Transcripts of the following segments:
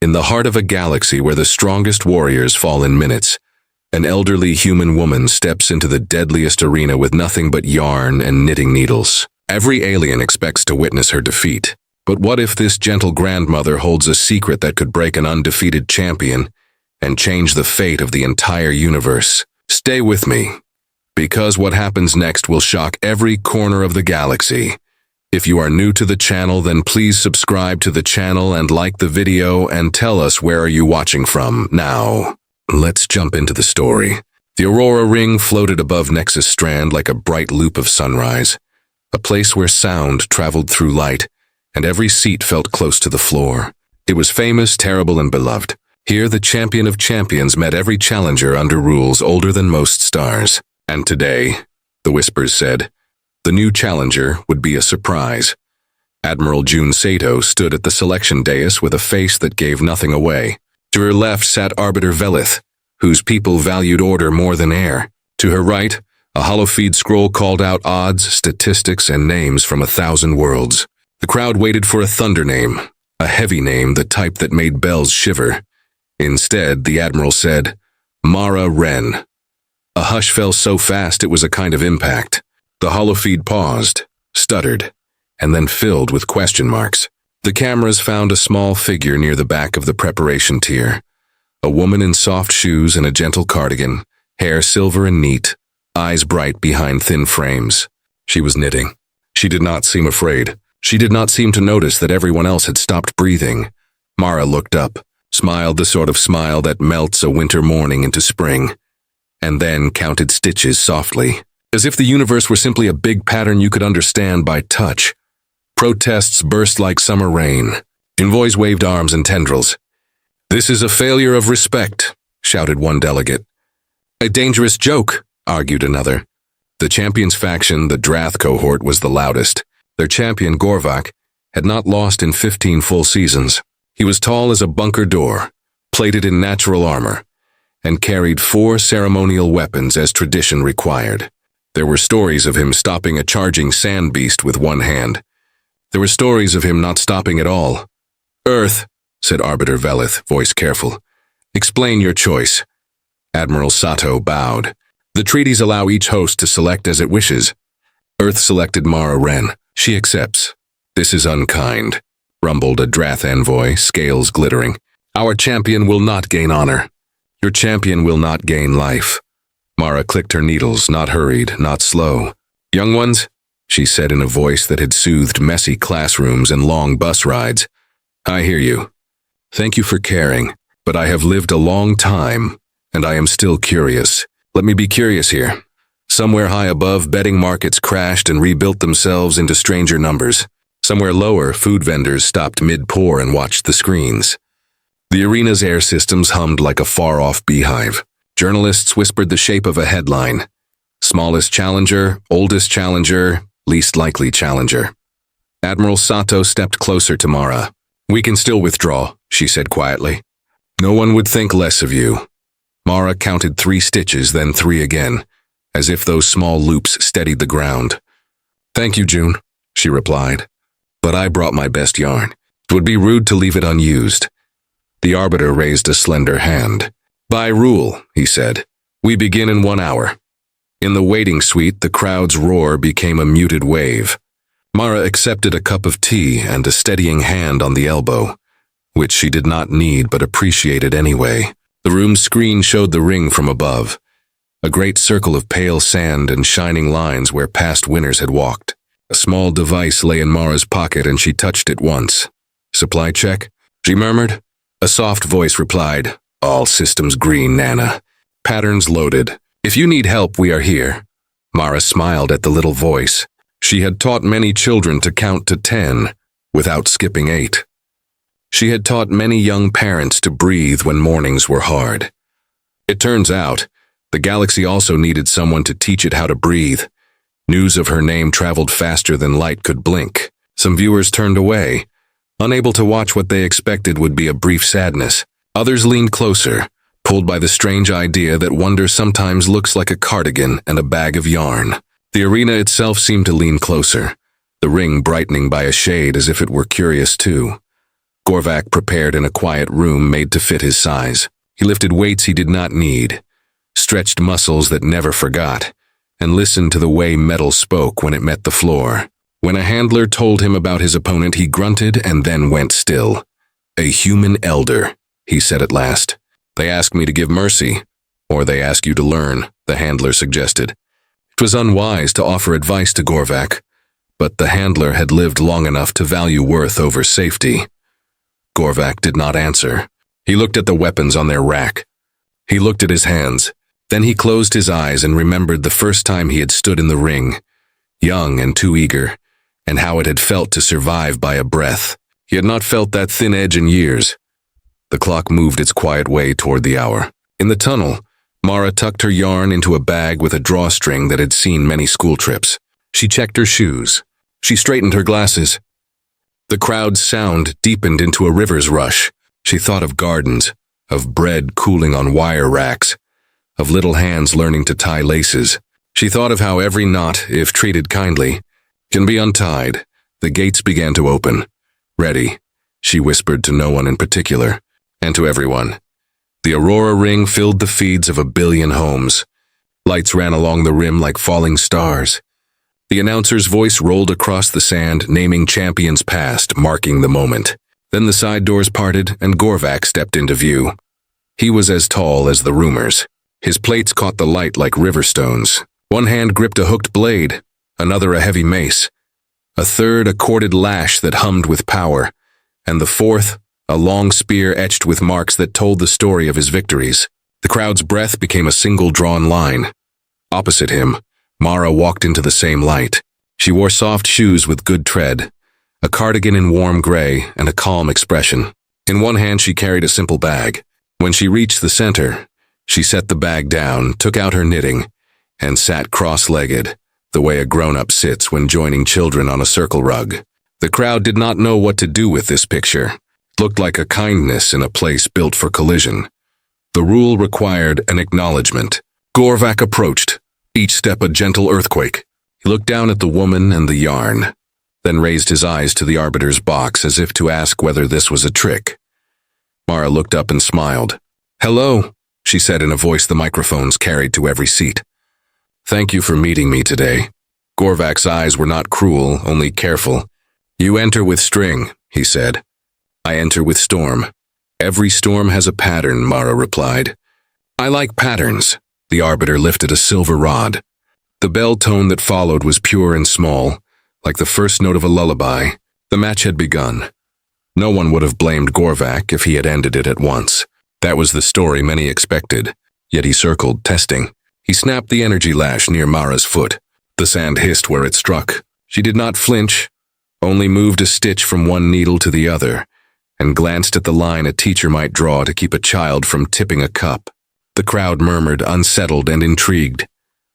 In the heart of a galaxy where the strongest warriors fall in minutes, an elderly human woman steps into the deadliest arena with nothing but yarn and knitting needles. Every alien expects to witness her defeat. But what if this gentle grandmother holds a secret that could break an undefeated champion and change the fate of the entire universe? Stay with me, because what happens next will shock every corner of the galaxy. If you are new to the channel, then please subscribe to the channel and like the video and tell us where are you watching from. Now, let's jump into the story. The Aurora Ring floated above Nexus Strand like a bright loop of sunrise, a place where sound traveled through light, and every seat felt close to the floor. It was famous, terrible, and beloved. Here the champion of champions met every challenger under rules older than most stars. And today, the whispers said, the new challenger would be a surprise. Admiral June Sato stood at the selection dais with a face that gave nothing away. To her left sat Arbiter Velith, whose people valued order more than air. To her right, a holofeed scroll called out odds, statistics, and names from 1,000 worlds. The crowd waited for a thunder name, a heavy name, the type that made bells shiver. Instead, the Admiral said, Mara Wren. A hush fell so fast it was a kind of impact. The holofeed paused, stuttered, and then filled with question marks. The cameras found a small figure near the back of the preparation tier. A woman in soft shoes and a gentle cardigan, hair silver and neat, eyes bright behind thin frames. She was knitting. She did not seem afraid. She did not seem to notice that everyone else had stopped breathing. Mara looked up, smiled the sort of smile that melts a winter morning into spring, and then counted stitches softly, as if the universe were simply a big pattern you could understand by touch. Protests burst like summer rain. Envoys waved arms and tendrils. This is a failure of respect, shouted one delegate. A dangerous joke, argued another. The champions faction, the Drath cohort, was the loudest. Their champion, Gorvak, had not lost in 15 full seasons. He was tall as a bunker door, plated in natural armor, and carried 4 ceremonial weapons as tradition required. There were stories of him stopping a charging sand beast with one hand. There were stories of him not stopping at all. Earth, said Arbiter Velith, voice careful. Explain your choice. Admiral Sato bowed. The treaties allow each host to select as it wishes. Earth selected Mara Wren. She accepts. This is unkind, rumbled a Drath envoy, scales glittering. Our champion will not gain honor. Your champion will not gain life. Mara clicked her needles, not hurried, not slow. Young ones, she said in a voice that had soothed messy classrooms and long bus rides. I hear you. Thank you for caring, but I have lived a long time, and I am still curious. Let me be curious here. Somewhere high above, betting markets crashed and rebuilt themselves into stranger numbers. Somewhere lower, food vendors stopped mid-pour and watched the screens. The arena's air systems hummed like a far-off beehive. Journalists whispered the shape of a headline. Smallest challenger, oldest challenger, least likely challenger. Admiral Sato stepped closer to Mara. We can still withdraw, she said quietly. No one would think less of you. Mara counted 3 stitches, then 3 again, as if those small loops steadied the ground. Thank you, June, she replied. But I brought my best yarn. It would be rude to leave it unused. The Arbiter raised a slender hand. By rule, he said, we begin in 1 hour. In the waiting suite, the crowd's roar became a muted wave. Mara accepted a cup of tea and a steadying hand on the elbow, which she did not need but appreciated anyway. The room's screen showed the ring from above, a great circle of pale sand and shining lines where past winners had walked. A small device lay in Mara's pocket and she touched it once. Supply check? She murmured. A soft voice replied, all systems green, Nana. Patterns loaded. If you need help, we are here. Mara smiled at the little voice. She had taught many children to count to 10 without skipping 8. She had taught many young parents to breathe when mornings were hard. It turns out, the galaxy also needed someone to teach it how to breathe. News of her name traveled faster than light could blink. Some viewers turned away, unable to watch what they expected would be a brief sadness. Others leaned closer, pulled by the strange idea that wonder sometimes looks like a cardigan and a bag of yarn. The arena itself seemed to lean closer, the ring brightening by a shade as if it were curious too. Gorvak prepared in a quiet room made to fit his size. He lifted weights he did not need, stretched muscles that never forgot, and listened to the way metal spoke when it met the floor. When a handler told him about his opponent, he grunted and then went still. "A human elder," he said at last. "They ask me to give mercy, or they ask you to learn," the handler suggested. It was unwise to offer advice to Gorvak, but the handler had lived long enough to value worth over safety. Gorvak did not answer. He looked at the weapons on their rack. He looked at his hands. Then he closed his eyes and remembered the first time he had stood in the ring, young and too eager, and how it had felt to survive by a breath. He had not felt that thin edge in years. The clock moved its quiet way toward the hour. In the tunnel, Mara tucked her yarn into a bag with a drawstring that had seen many school trips. She checked her shoes. She straightened her glasses. The crowd's sound deepened into a river's rush. She thought of gardens, of bread cooling on wire racks, of little hands learning to tie laces. She thought of how every knot, if treated kindly, can be untied. The gates began to open. "Ready," she whispered to no one in particular, and to everyone. The aurora ring filled the feeds of 1 billion homes. Lights ran along the rim like falling stars. The announcer's voice rolled across the sand, naming champions past, marking the moment. Then the side doors parted, and Gorvak stepped into view. He was as tall as the rumors. His plates caught the light like river stones. One hand gripped a hooked blade, another a heavy mace, a third a corded lash that hummed with power, and the fourth a long spear etched with marks that told the story of his victories. The crowd's breath became a single drawn line. Opposite him, Mara walked into the same light. She wore soft shoes with good tread, a cardigan in warm gray, and a calm expression. In one hand she carried a simple bag. When she reached the center, she set the bag down, took out her knitting, and sat cross-legged, the way a grown-up sits when joining children on a circle rug. The crowd did not know what to do with this picture. It looked like a kindness in a place built for collision. The rule required an acknowledgement. Gorvak approached, each step a gentle earthquake. He looked down at the woman and the yarn, then raised his eyes to the arbiter's box as if to ask whether this was a trick. Mara looked up and smiled. "Hello," she said in a voice the microphones carried to every seat. "Thank you for meeting me today." Gorvak's eyes were not cruel, only careful. "You enter with string," he said. "I enter with storm." "Every storm has a pattern," Mara replied. "I like patterns." The arbiter lifted a silver rod. The bell tone that followed was pure and small, like the first note of a lullaby. The match had begun. No one would have blamed Gorvak if he had ended it at once. That was the story many expected, yet he circled, testing. He snapped the energy lash near Mara's foot. The sand hissed where it struck. She did not flinch, only moved a stitch from one needle to the other, and glanced at the line a teacher might draw to keep a child from tipping a cup. The crowd murmured, unsettled and intrigued.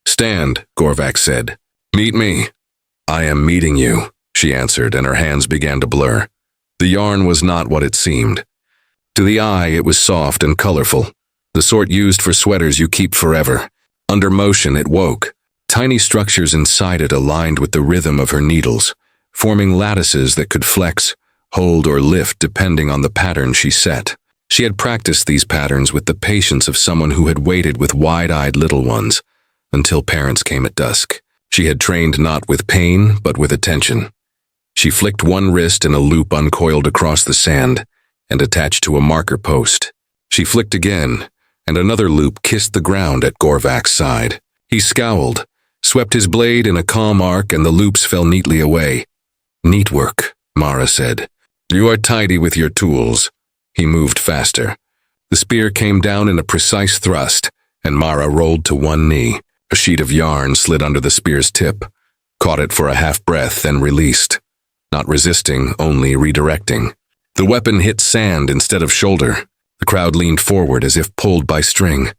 "Stand," Gorvak said. "Meet me." "I am meeting you," she answered, and her hands began to blur. The yarn was not what it seemed. To the eye, it was soft and colorful, the sort used for sweaters you keep forever. Under motion, it woke. Tiny structures inside it aligned with the rhythm of her needles, forming lattices that could flex, hold, or lift depending on the pattern she set. She had practiced these patterns with the patience of someone who had waited with wide-eyed little ones until parents came at dusk. She had trained not with pain, but with attention. She flicked one wrist and a loop uncoiled across the sand and attached to a marker post. She flicked again, and another loop kissed the ground at Gorvak's side. He scowled, swept his blade in a calm arc, and the loops fell neatly away. "Neat work," Mara said. "You are tidy with your tools." He moved faster. The spear came down in a precise thrust, and Mara rolled to one knee. A sheet of yarn slid under the spear's tip, caught it for a half-breath, then released. Not resisting, only redirecting. The weapon hit sand instead of shoulder. The crowd leaned forward as if pulled by string.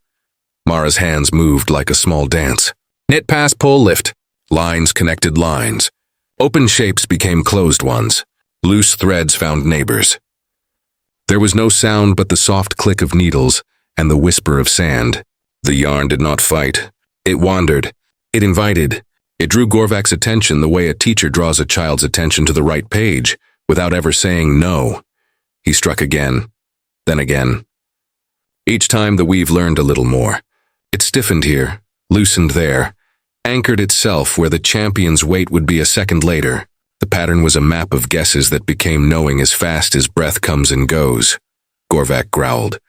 Mara's hands moved like a small dance. Knit, pass, pull, lift. Lines connected lines. Open shapes became closed ones. Loose threads found neighbors. There was no sound but the soft click of needles and the whisper of sand. The yarn did not fight. It wandered. It invited. It drew Gorvak's attention the way a teacher draws a child's attention to the right page, without ever saying no. He struck again, then again. Each time the weave learned a little more. It stiffened here, loosened there, anchored itself where the champion's weight would be a second later. The pattern was a map of guesses that became knowing as fast as breath comes and goes. Gorvak growled,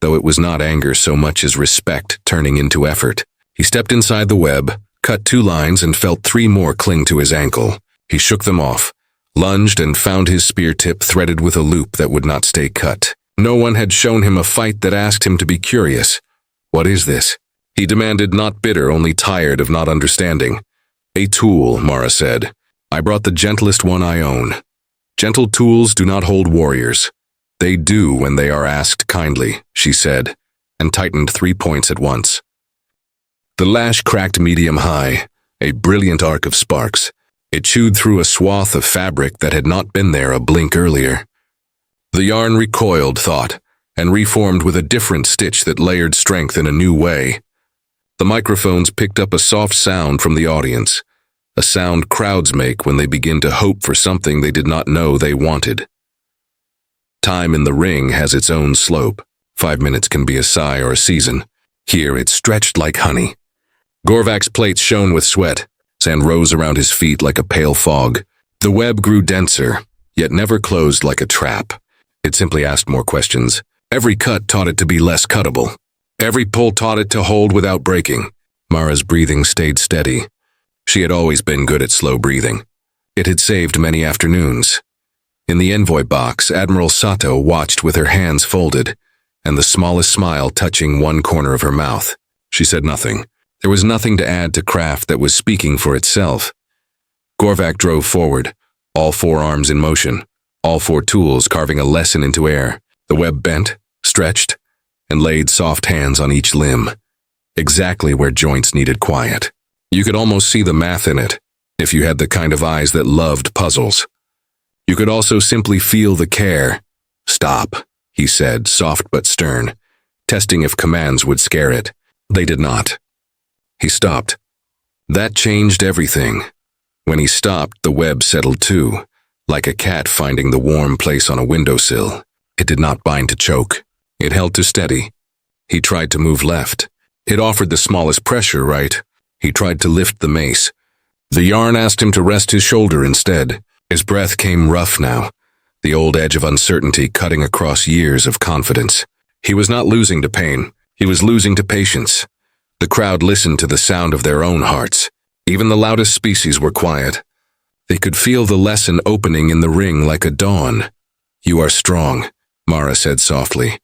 though it was not anger so much as respect turning into effort. He stepped inside the web, cut 2 lines and felt 3 more cling to his ankle. He shook them off, lunged and found his spear tip threaded with a loop that would not stay cut. No one had shown him a fight that asked him to be curious. What is this? He demanded, not bitter, only tired of not understanding. A tool, Mara said. I brought the gentlest one I own. Gentle tools do not hold warriors. They do when they are asked kindly, she said, and tightened 3 points at once. The lash cracked medium-high, a brilliant arc of sparks. It chewed through a swath of fabric that had not been there a blink earlier. The yarn recoiled, thought, and reformed with a different stitch that layered strength in a new way. The microphones picked up a soft sound from the audience, a sound crowds make when they begin to hope for something they did not know they wanted. Time in the ring has its own slope. 5 minutes can be a sigh or a season. Here it stretched like honey. Gorvak's plates shone with sweat. Sand rose around his feet like a pale fog. The web grew denser, yet never closed like a trap. It simply asked more questions. Every cut taught it to be less cuttable. Every pull taught it to hold without breaking. Mara's breathing stayed steady. She had always been good at slow breathing. It had saved many afternoons. In the envoy box, Admiral Sato watched with her hands folded, and the smallest smile touching one corner of her mouth. She said nothing. There was nothing to add to craft that was speaking for itself. Gorvak drove forward, all 4 arms in motion, all 4 tools carving a lesson into air. The web bent, stretched, and laid soft hands on each limb, exactly where joints needed quiet. You could almost see the math in it, if you had the kind of eyes that loved puzzles. You could also simply feel the care. Stop, he said, soft but stern, testing if commands would scare it. They did not. He stopped. That changed everything. When he stopped, the web settled too, like a cat finding the warm place on a windowsill. It did not bind to choke. It held to steady. He tried to move left. It offered the smallest pressure, right? He tried to lift the mace. The yarn asked him to rest his shoulder instead. His breath came rough now, the old edge of uncertainty cutting across years of confidence. He was not losing to pain. He was losing to patience. The crowd listened to the sound of their own hearts. Even the loudest species were quiet. They could feel the lesson opening in the ring like a dawn. You are strong, Mara said softly,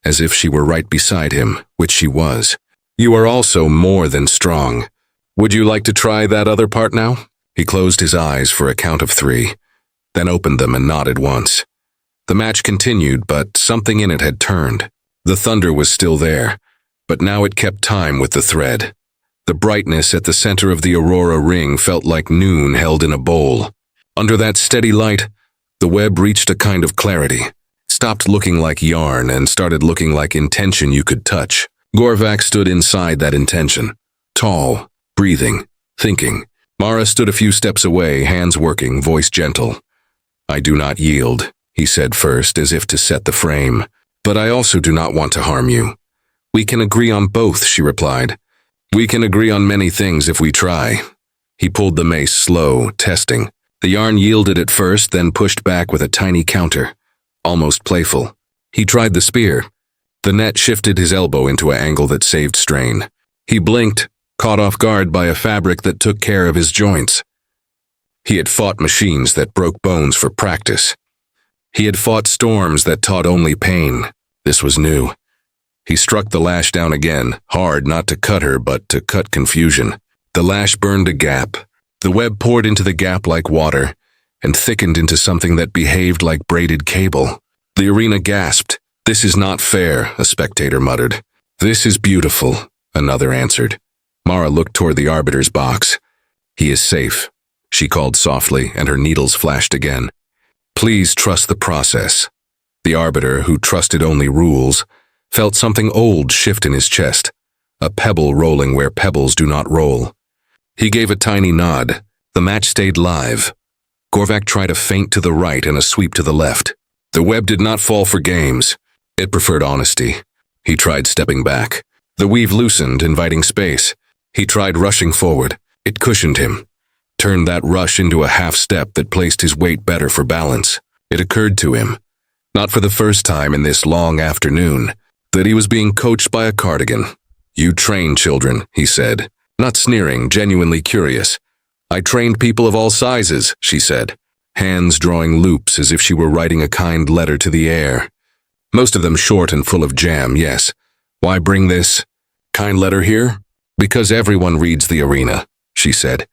as if she were right beside him, which she was. You are also more than strong. Would you like to try that other part now? He closed his eyes for a count of 3, then opened them and nodded once. The match continued, but something in it had turned. The thunder was still there, but now it kept time with the thread. The brightness at the center of the aurora ring felt like noon held in a bowl. Under that steady light, the web reached a kind of clarity, stopped looking like yarn and started looking like intention you could touch. Gorvak stood inside that intention, tall, breathing, thinking. Mara stood a few steps away, hands working, voice gentle. I do not yield, he said first, as if to set the frame. But I also do not want to harm you. We can agree on both, she replied. We can agree on many things if we try. He pulled the mace slow, testing. The yarn yielded at first, then pushed back with a tiny counter, almost playful. He tried the spear. The net shifted his elbow into an angle that saved strain. He blinked, caught off guard by a fabric that took care of his joints. He had fought machines that broke bones for practice. He had fought storms that taught only pain. This was new. He struck the lash down again, hard not to cut her but to cut confusion. The lash burned a gap. The web poured into the gap like water, and thickened into something that behaved like braided cable. The arena gasped. This is not fair, a spectator muttered. This is beautiful, another answered. Mara looked toward the arbiter's box. He is safe, she called softly, and her needles flashed again. Please trust the process. The arbiter, who trusted only rules, felt something old shift in his chest, a pebble rolling where pebbles do not roll. He gave a tiny nod. The match stayed live. Gorvak tried a feint to the right and a sweep to the left. The web did not fall for games. It preferred honesty. He tried stepping back. The weave loosened, inviting space. He tried rushing forward. It cushioned him, turned that rush into a half-step that placed his weight better for balance. It occurred to him, not for the first time in this long afternoon, that he was being coached by a cardigan. "You train children," he said, not sneering, genuinely curious. "I trained people of all sizes," she said, hands drawing loops as if she were writing a kind letter to the air. "Most of them short and full of jam, yes. Why bring this kind letter here? Because everyone reads the arena," she said.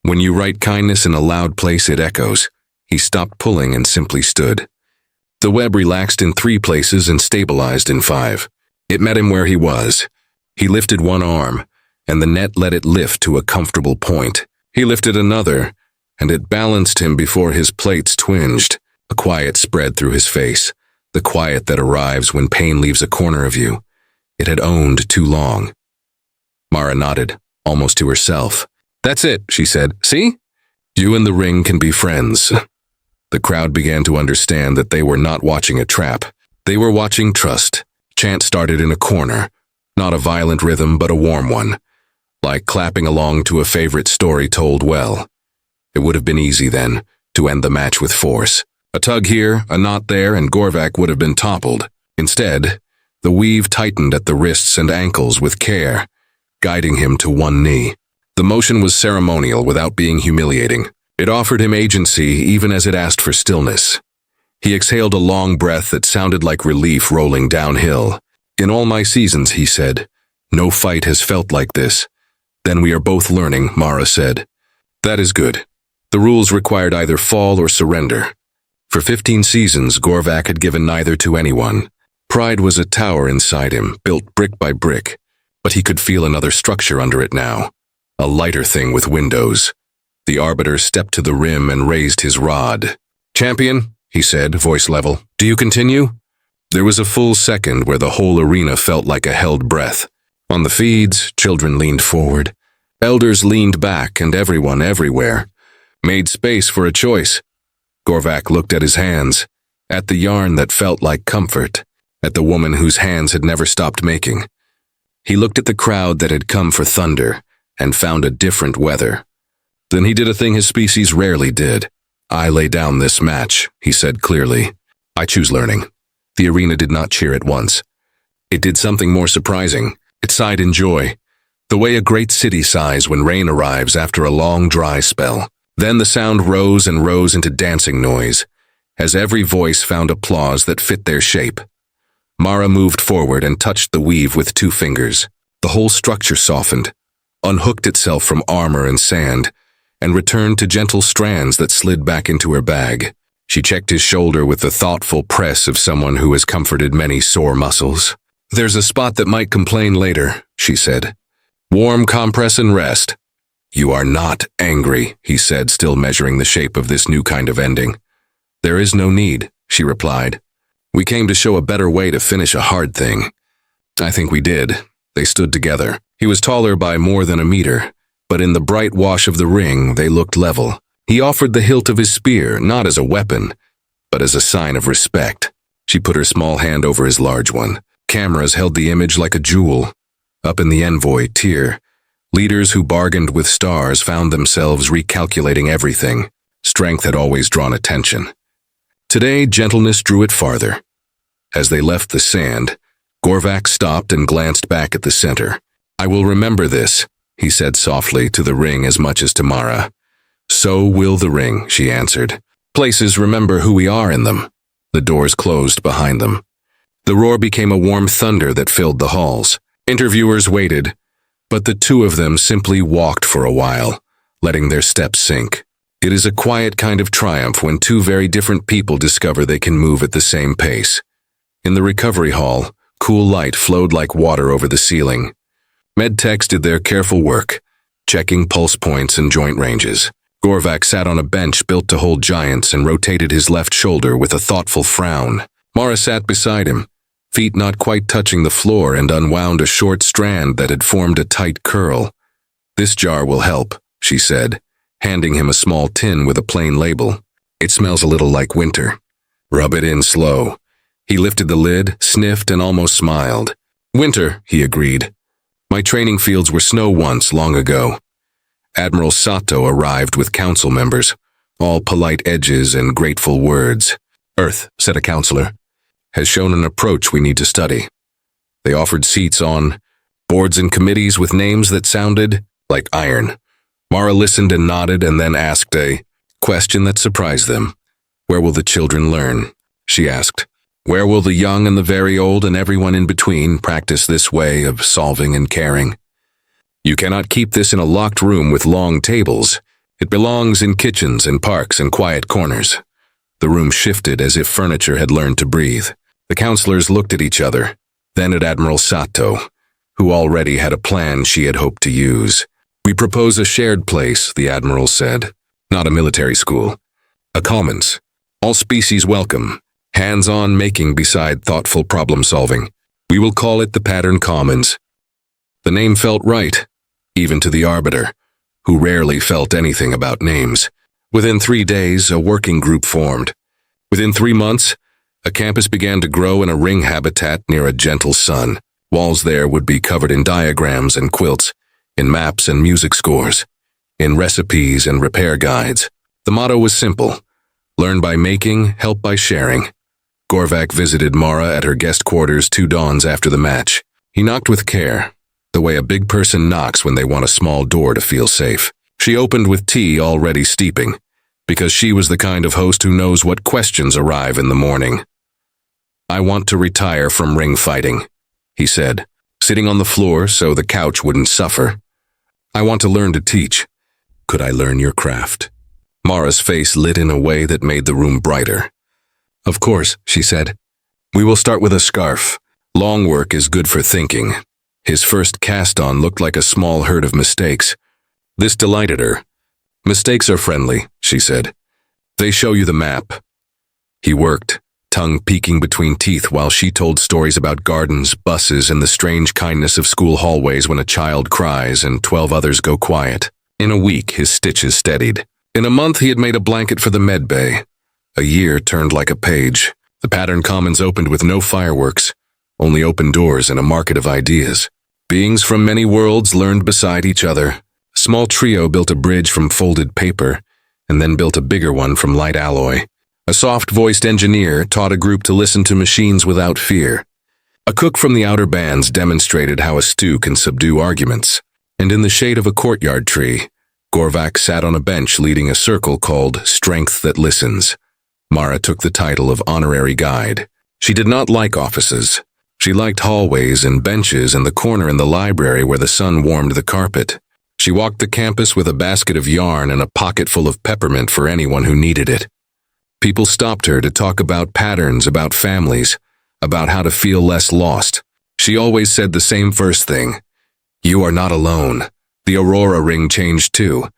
"When you write kindness in a loud place, it echoes." He stopped pulling and simply stood. The web relaxed in 3 places and stabilized in 5. It met him where he was. He lifted one arm, and the net let it lift to a comfortable point. He lifted another, and it balanced him before his plates twinged. A quiet spread through his face, the quiet that arrives when pain leaves a corner of you. It had owned too long. Mara nodded, almost to herself. "That's it," she said. "See? You and the ring can be friends." The crowd began to understand that they were not watching a trap. They were watching trust. Chant started in a corner, not a violent rhythm but a warm one, like clapping along to a favorite story told well. It would have been easy then, to end the match with force. A tug here, a knot there, and Gorvak would have been toppled. Instead, the weave tightened at the wrists and ankles with care, guiding him to one knee. The motion was ceremonial without being humiliating. It offered him agency even as it asked for stillness. He exhaled a long breath that sounded like relief rolling downhill. "In all my seasons," he said, "no fight has felt like this." "Then we are both learning," Mara said. "That is good." The rules required either fall or surrender. For 15 seasons, Gorvak had given neither to anyone. Pride was a tower inside him, built brick by brick, but he could feel another structure under it now. A lighter thing with windows. The arbiter stepped to the rim and raised his rod. "Champion," he said, voice level, "do you continue?" There was a full second where the whole arena felt like a held breath. On the feeds, children leaned forward. Elders leaned back, and everyone everywhere made space for a choice. Gorvak looked at his hands, at the yarn that felt like comfort, at the woman whose hands had never stopped making. He looked at the crowd that had come for thunder and found a different weather. Then he did a thing his species rarely did. "I lay down this match," he said clearly. "I choose learning." The arena did not cheer at once. It did something more surprising. It sighed in joy, the way a great city sighs when rain arrives after a long dry spell. Then the sound rose and rose into dancing noise, as every voice found applause that fit their shape. Mara moved forward and touched the weave with 2 fingers. The whole structure softened, unhooked itself from armor and sand, and returned to gentle strands that slid back into her bag. She checked his shoulder with the thoughtful press of someone who has comforted many sore muscles. "There's a spot that might complain later," she said. "Warm compress and rest." "You are not angry," he said, still measuring the shape of this new kind of ending. "There is no need," she replied. "We came to show a better way to finish a hard thing." I think we did. They stood together. He was taller by more than a meter, but in the bright wash of the ring, they looked level. He offered the hilt of his spear, not as a weapon, but as a sign of respect. She put her small hand over his large one. Cameras held the image like a jewel. Up in the envoy tier, leaders who bargained with stars found themselves recalculating everything. Strength had always drawn attention. Today, gentleness drew it farther. As they left the sand, Gorvak stopped and glanced back at the center. "I will remember this," he said softly, to the ring as much as to Mara. "So will the ring," she answered. "Places remember who we are in them." The doors closed behind them. The roar became a warm thunder that filled the halls. Interviewers waited, but the 2 of them simply walked for a while, letting their steps sink. It is a quiet kind of triumph when 2 very different people discover they can move at the same pace. In the recovery hall, cool light flowed like water over the ceiling. Medtechs did their careful work, checking pulse points and joint ranges. Gorvak sat on a bench built to hold giants and rotated his left shoulder with a thoughtful frown. Mara sat beside him, feet not quite touching the floor, and unwound a short strand that had formed a tight curl. "This jar will help," she said, handing him a small tin with a plain label. "It smells a little like winter." Rub it in slow. He lifted the lid, sniffed, and almost smiled. Winter, he agreed. My training fields were snow once, long ago. Admiral Sato arrived with council members, all polite edges and grateful words. Earth, said a counselor, has shown an approach we need to study. They offered seats on boards and committees with names that sounded like iron. Mara listened and nodded and then asked a question that surprised them. Where will the children learn? She asked. Where will the young and the very old and everyone in between practice this way of solving and caring? You cannot keep this in a locked room with long tables. It belongs in kitchens and parks and quiet corners. The room shifted as if furniture had learned to breathe. The counselors looked at each other, then at Admiral Sato, who already had a plan she had hoped to use. We propose a shared place, the Admiral said. Not a military school. A commons. All species welcome. Hands-on making beside thoughtful problem-solving. We will call it the Pattern Commons. The name felt right, even to the Arbiter, who rarely felt anything about names. Within 3 days, a working group formed. Within 3 months, a campus began to grow in a ring habitat near a gentle sun. Walls there would be covered in diagrams and quilts, in maps and music scores, in recipes and repair guides. The motto was simple: learn by making, help by sharing. Gorvak visited Mara at her guest quarters 2 dawns after the match. He knocked with care, the way a big person knocks when they want a small door to feel safe. She opened with tea already steeping, because she was the kind of host who knows what questions arrive in the morning. I want to retire from ring fighting, he said, sitting on the floor so the couch wouldn't suffer. I want to learn to teach. Could I learn your craft? Mara's face lit in a way that made the room brighter. Of course, she said. We will start with a scarf. Long work is good for thinking. His first cast-on looked like a small herd of mistakes. This delighted her. Mistakes are friendly, she said. They show you the map. He worked, tongue peeking between teeth while she told stories about gardens, buses, and the strange kindness of school hallways when a child cries and 12 others go quiet. In a week, his stitches steadied. In a month, he had made a blanket for the med bay. A year turned like a page. The Pattern Commons opened with no fireworks, only open doors and a market of ideas. Beings from many worlds learned beside each other. A small trio built a bridge from folded paper, and then built a bigger one from light alloy. A soft-voiced engineer taught a group to listen to machines without fear. A cook from the outer bands demonstrated how a stew can subdue arguments. And in the shade of a courtyard tree, Gorvak sat on a bench leading a circle called Strength That Listens. Mara took the title of honorary guide. She did not like offices. She liked hallways and benches and the corner in the library where the sun warmed the carpet. She walked the campus with a basket of yarn and a pocket full of peppermint for anyone who needed it. People stopped her to talk about patterns, about families, about how to feel less lost. She always said the same first thing. You are not alone. The Aurora ring changed too.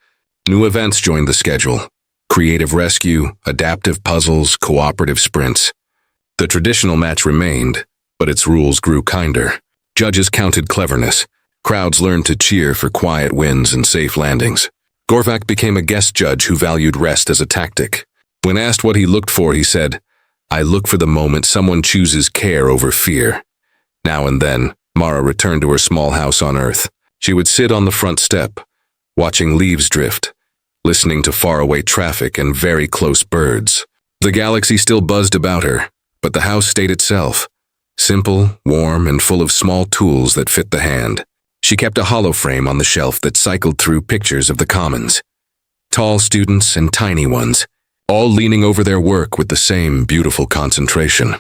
New events joined the schedule. Creative rescue, adaptive puzzles, cooperative sprints. The traditional match remained, but its rules grew kinder. Judges counted cleverness. Crowds learned to cheer for quiet wins and safe landings. Gorvak became a guest judge who valued rest as a tactic. When asked what he looked for, he said, I look for the moment someone chooses care over fear. Now and then, Mara returned to her small house on Earth. She would sit on the front step, watching leaves drift, listening to faraway traffic and very close birds. The galaxy still buzzed about her, but the house stayed itself, simple, warm, and full of small tools that fit the hand. She kept a holoframe on the shelf that cycled through pictures of the commons. Tall students and tiny ones, all leaning over their work with the same beautiful concentration.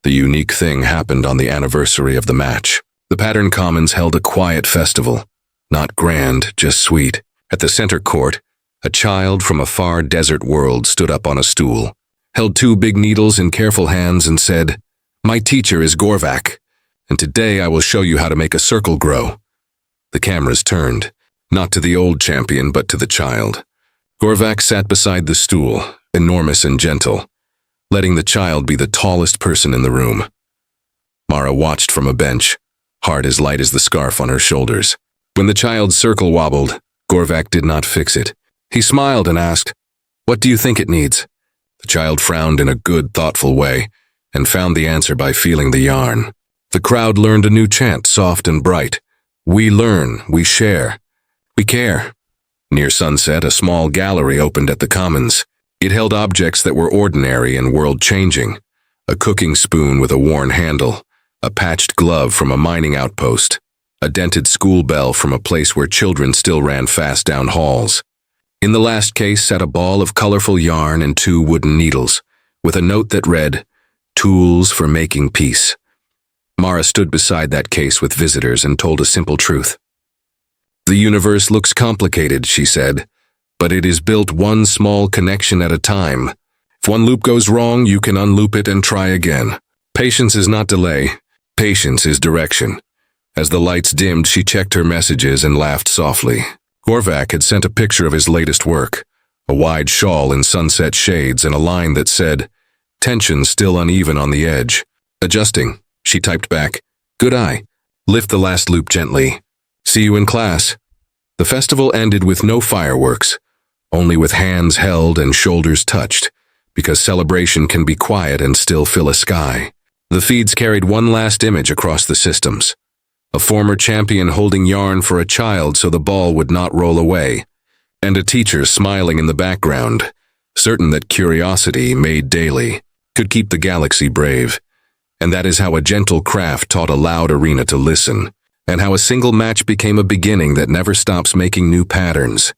The unique thing happened on the anniversary of the match. The Pattern Commons held a quiet festival, not grand, just sweet. At the center court, a child from a far desert world stood up on a stool, held 2 big needles in careful hands and said, My teacher is Gorvak, and today I will show you how to make a circle grow. The cameras turned, not to the old champion but to the child. Gorvak sat beside the stool, enormous and gentle, letting the child be the tallest person in the room. Mara watched from a bench, heart as light as the scarf on her shoulders. When the child's circle wobbled, Gorvak did not fix it. He smiled and asked, What do you think it needs? The child frowned in a good, thoughtful way and found the answer by feeling the yarn. The crowd learned a new chant, soft and bright. We learn, we share, we care. Near sunset, a small gallery opened at the commons. It held objects that were ordinary and world-changing. A cooking spoon with a worn handle, a patched glove from a mining outpost, a dented school bell from a place where children still ran fast down halls. In the last case sat a ball of colorful yarn and 2 wooden needles, with a note that read, "Tools for making peace." Mara stood beside that case with visitors and told a simple truth. "The universe looks complicated," she said, "but it is built one small connection at a time. If one loop goes wrong, you can unloop it and try again. Patience is not delay. Patience is direction." As the lights dimmed, she checked her messages and laughed softly. Gorvak had sent a picture of his latest work, a wide shawl in sunset shades and a line that said, "Tension still uneven on the edge." Adjusting, she typed back, "Good eye. Lift the last loop gently. See you in class." The festival ended with no fireworks, only with hands held and shoulders touched, because celebration can be quiet and still fill a sky. The feeds carried one last image across the systems. A former champion holding yarn for a child so the ball would not roll away, and a teacher smiling in the background, certain that curiosity, made daily, could keep the galaxy brave. And that is how a gentle craft taught a loud arena to listen, and how a single match became a beginning that never stops making new patterns.